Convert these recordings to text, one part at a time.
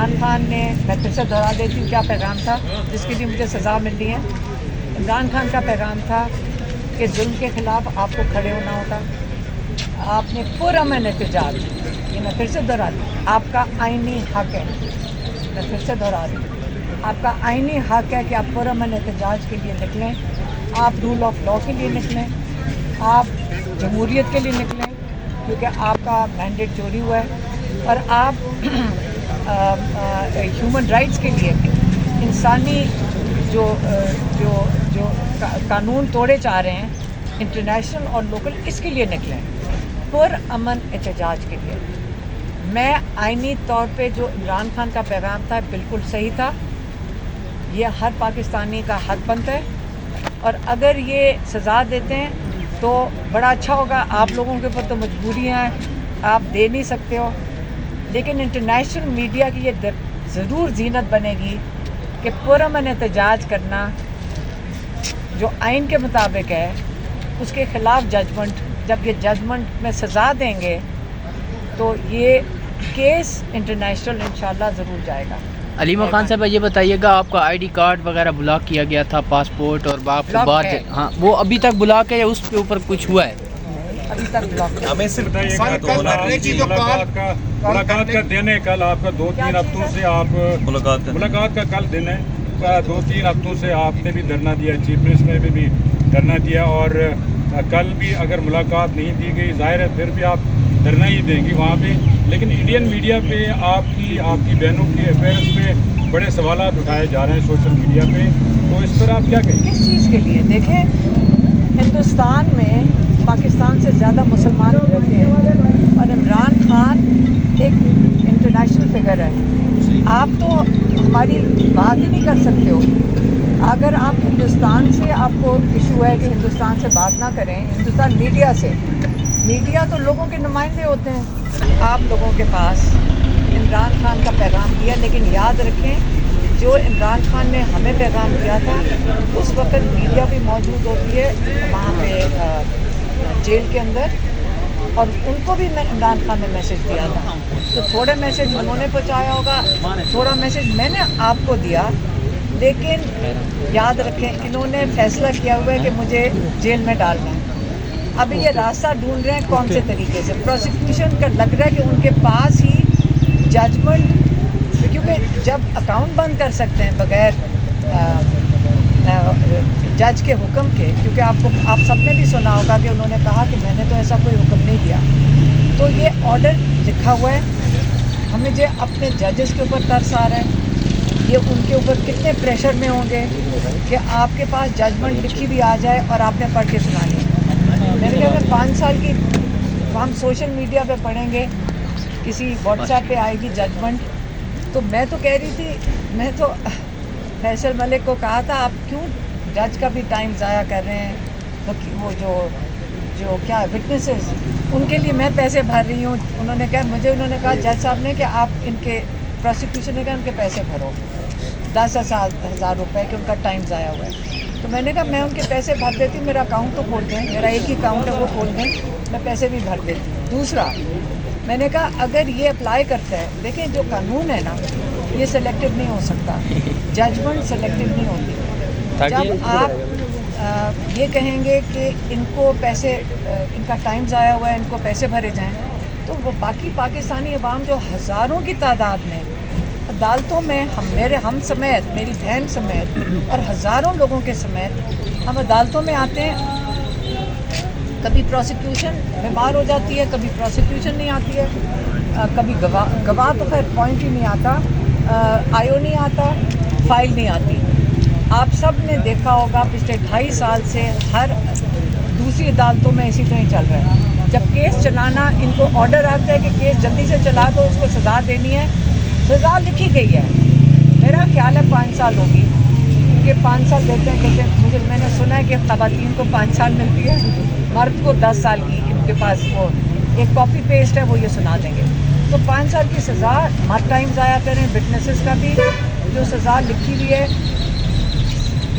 عمران خان نے، میں پھر سے دہرا دیتی ہوں کیا پیغام تھا جس کے لیے مجھے سزا مل رہی ہے. عمران خان کا پیغام تھا کہ ظلم کے خلاف آپ کو کھڑے ہونا ہوتا. آپ نے پرامن احتجاج، یہ میں پھر سے دہرا دوں، آپ کا آئینی حق ہے، میں پھر سے دہرا دوں، آپ کا آئینی حق ہے کہ آپ پرامن احتجاج کے لیے نکلیں، آپ رول آف لا کے لیے نکلیں، آپ جمہوریت کے لیے نکلیں کیونکہ آپ کا مینڈیٹ چوری ہوا ہے، اور آپ ہیومن رائٹس کے لیے، انسانی جو قانون توڑے جا رہے ہیں انٹرنیشنل اور لوکل، اس کے لیے نکلیں پر امن احتجاج کے لیے. میں آئینی طور پہ جو عمران خان کا پیغام تھا بالکل صحیح تھا، یہ ہر پاکستانی کا حق بنتا ہے، اور اگر یہ سزا دیتے ہیں تو بڑا اچھا ہوگا. آپ لوگوں کے اوپر تو مجبوریاں ہیں، آپ دے نہیں سکتے ہو، لیکن انٹرنیشنل میڈیا کی یہ ضرور زینت بنے گی کہ پرامن احتجاج کرنا جو آئین کے مطابق ہے اس کے خلاف ججمنٹ، جب یہ ججمنٹ میں سزا دیں گے تو یہ کیس انٹرنیشنل انشاءاللہ ضرور جائے گا. علیمہ خان صاحب یہ بتائیے گا، آپ کا آئی ڈی کارڈ وغیرہ بلاک کیا گیا تھا، پاسپورٹ اور باپ کو باہر، ہاں وہ ابھی تک بلاک ہے یا اس کے اوپر کچھ ہوا ہے؟ ابھی تک بلاک ہے. ہمیں صرف بتائیے گا ملاقات کا دن ہے کل، آپ کا 2-3 ہفتوں سے آپ ملاقات کا کل دن ہے، 2-3 ہفتوں سے آپ نے بھی دھرنا دیا، چیف منسٹر نے بھی دھرنا دیا، اور کل بھی اگر ملاقات نہیں دی گئی ظاہر ہے پھر بھی آپ دھرنا ہی دیں گی وہاں پہ. لیکن انڈین میڈیا پہ آپ کی بہنوں کی افیئرس پہ بڑے سوالات اٹھائے جا رہے ہیں سوشل میڈیا پہ، تو اس پر آپ کیا کہیں گے؟ کس چیز کے لیے؟ دیکھیں، ہندوستان میں پاکستان سے زیادہ مسلمان رہتے ہیں اور عمران خان ایک انٹرنیشنل فگر ہے. آپ تو ہماری بات ہی نہیں کر سکتے ہو. اگر آپ ہندوستان سے، آپ کو ایشو ہے کہ ہندوستان سے بات نہ کریں، ہندوستان میڈیا سے، میڈیا تو لوگوں کے نمائندے ہوتے ہیں. آپ لوگوں کے پاس عمران خان کا پیغام دیا، لیکن یاد رکھیں جو عمران خان نے ہمیں پیغام دیا تھا اس وقت میڈیا بھی موجود ہوتی ہے وہاں پہ جیل کے اندر، اور ان کو بھی میں عمران خان نے میسج دیا تھا، تو تھوڑے میسج انہوں نے پہنچایا ہوگا، تھوڑا میسج میں نے آپ کو دیا. لیکن یاد رکھیں انہوں نے فیصلہ کیا ہوا ہے کہ مجھے جیل میں ڈالنا ہے. ابھی یہ راستہ ڈھونڈ رہے ہیں کون سے طریقے سے. پروسیکیوشن کا لگ رہا ہے کہ ان کے پاس ہی ججمنٹ، کیونکہ جب اکاؤنٹ بند کر سکتے ہیں بغیر جج کے حکم کے، کیونکہ آپ سب نے بھی سنا ہوگا کہ انہوں نے کہا کہ میں نے تو ایسا کوئی حکم نہیں دیا، تو یہ آرڈر لکھا ہوا ہے. ہمیں جو اپنے ججز کے اوپر ترس آ رہا ہے، یہ ان کے اوپر کتنے پریشر میں ہوں گے کہ آپ کے پاس ججمنٹ لکھی بھی آ جائے اور آپ نے پڑھ کے سنانی ہے. میرے خیال میں 5 سال کی ہم سوشل میڈیا پہ پڑھیں گے، کسی واٹس ایپ پہ آئے گی ججمنٹ. تو میں تو کہہ رہی تھی، میں تو فیصل ملک کو کہا تھا آپ کیوں جج کا بھی ٹائم ضائع کر رہے ہیں، وہ جو کیا وٹنسز ان کے لیے میں پیسے بھر رہی ہوں. انہوں نے کہا جج صاحب نے کہ آپ ان کے پروسیکیوشن نے کہا ان کے پیسے بھرو 10,000 روپے کہ ان کا ٹائم ضائع ہوا ہے. تو میں نے کہا میں ان کے پیسے بھر دیتی ہوں، میرا اکاؤنٹ تو کھول دیں، میرا ایک ہی اکاؤنٹ ہے وہ کھول دیں، میں پیسے بھی بھر دیتی ہوں. دوسرا میں نے کہا اگر یہ اپلائی کرتا ہے، دیکھیں جو قانون ہے نا یہ سلیکٹیو نہیں ہو سکتا، ججمنٹ سلیکٹیو نہیں ہوتی. جب آپ یہ کہیں گے کہ ان کو پیسے، ان کا ٹائم ضائع ہوا ہے، ان کو پیسے بھرے جائیں، تو وہ باقی پاکستانی عوام جو ہزاروں کی تعداد میں عدالتوں میں ہم سمیت، میری بہن سمیت اور ہزاروں لوگوں کے سمیت ہم عدالتوں میں آتے ہیں. کبھی پروسیکیوشن بیمار ہو جاتی ہے، کبھی پروسیکیوشن نہیں آتی ہے، کبھی گواہ تو خیر پوائنٹ ہی نہیں آتا، آئیو نہیں آتا، فائل نہیں آتی. آپ سب نے دیکھا ہوگا پچھلے 2.5 سال سے ہر دوسری عدالتوں میں اسی طرح چل رہا ہے. جب کیس چلانا، ان کو آرڈر آتا ہے کہ کیس جلدی سے چلا دو، اس کو سزا دینی ہے، سزا لکھی گئی ہے. میرا خیال ہے 5 سال ہوگی، کیونکہ 5 سال دیتے ہیں، کہتے ہیں میں نے سنا ہے کہ خواتین کو 5 سال ملتی ہے، مرد کو 10 سال کی. ان کے پاس وہ ایک کاپی پیسٹ ہے، وہ یہ سنا دیں گے. تو 5 سال کی سزا، مت ٹائم ضائع کریں. وٹنسز کا بھی جو سزا لکھی ہوئی ہے،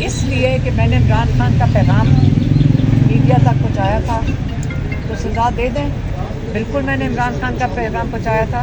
اس لیے کہ میں نے عمران خان کا پیغام میڈیا تک پہنچایا تھا تو سزا دے دیں. بالکل میں نے عمران خان کا پیغام پہنچایا تھا.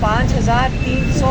5300